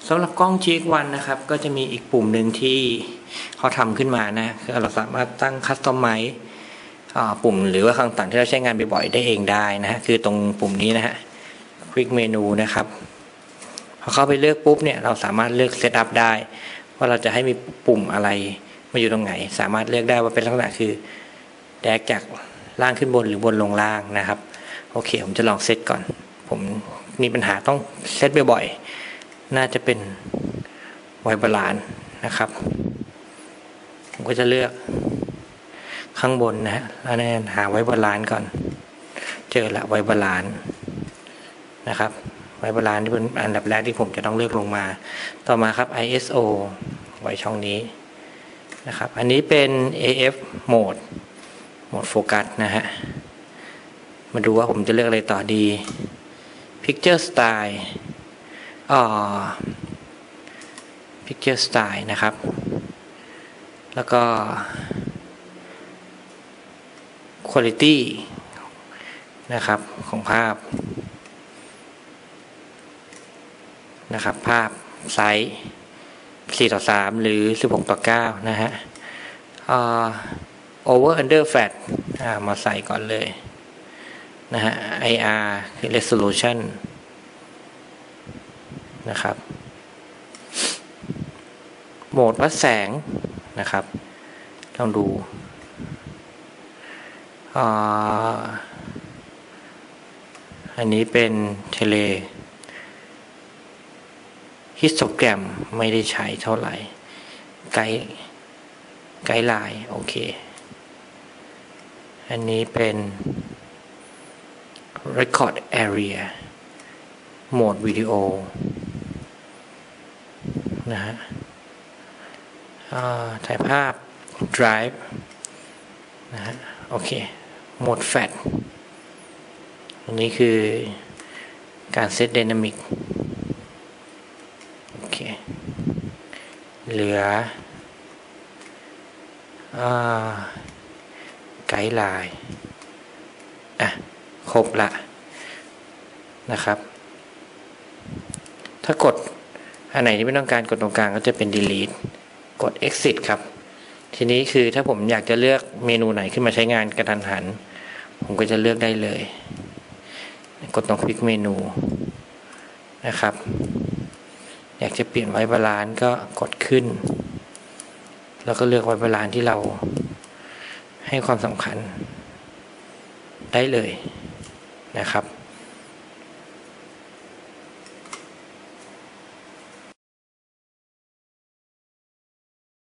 สำหรับกล้อง GX1 นะครับก็จะมีอีกปุ่มหนึ่งที่เขาทำขึ้นมานะคือเราสามารถตั้งคัสตอมไมซ์ปุ่มหรือว่าคำสั่งที่เราใช้งานบ่อยๆได้เองได้นะฮะคือตรงปุ่มนี้นะฮะ Quick Menu นะครับพอเข้าไปเลือกปุ๊บเนี่ยเราสามารถเลือกเซตอัพได้ว่าเราจะให้มีปุ่มอะไรมาอยู่ตรงไหนสามารถเลือกได้ว่าเป็นลักษณะคือแดกจากล่างขึ้นบนหรือบนลงล่างนะครับโอเคผมจะลองเซตก่อนผมมีปัญหาต้องเซตบ่อยๆน่าจะเป็นไวบาลานซ์นะครับผมก็จะเลือกข้างบนนะฮะแล้วแน่หาไวบาลานซ์ก่อนเจอละไวบาลานซ์นะครับไวบาลานซ์ที่เป็นอันดับแรกที่ผมจะต้องเลือกลงมาต่อมาครับ ISO ไว้ช่องนี้นะครับอันนี้เป็น AF โหมดโฟกัสนะฮะมาดูว่าผมจะเลือกอะไรต่อดี Picture Style Picture Style นะครับแล้วก็ Quality นะครับของภาพนะครับภาพไซส์4:3หรือ16:9นะฮะover under flat มาใส่ก่อนเลยนะฮะ IR คือ resolution นะครับโหมดวัดแสงนะครับลองดูอันนี้เป็นเทเลฮิสโตแกรมไม่ได้ใช้เท่าไหร่ไกด์ไลน์โอเคอันนี้เป็น Record Area โหมดวิดีโอนะฮะถ่ายภาพ Drive นะฮะโอเคโหมดแฟลชอันนี้คือการเซต Dynamic โอเคเหลือไกด์ไลน์ครบละนะครับถ้ากดอันไหนที่ไม่ต้องการกดตรงกลางก็จะเป็น delete กด exit ครับทีนี้คือถ้าผมอยากจะเลือกเมนูไหนขึ้นมาใช้งานกระทันหันผมก็จะเลือกได้เลยกดตรง Quick Menu นะครับอยากจะเปลี่ยนไวบาลานซ์ก็กดขึ้นแล้วก็เลือกไวบาลานซ์ที่เราให้ความสำคัญได้เลยนะครับ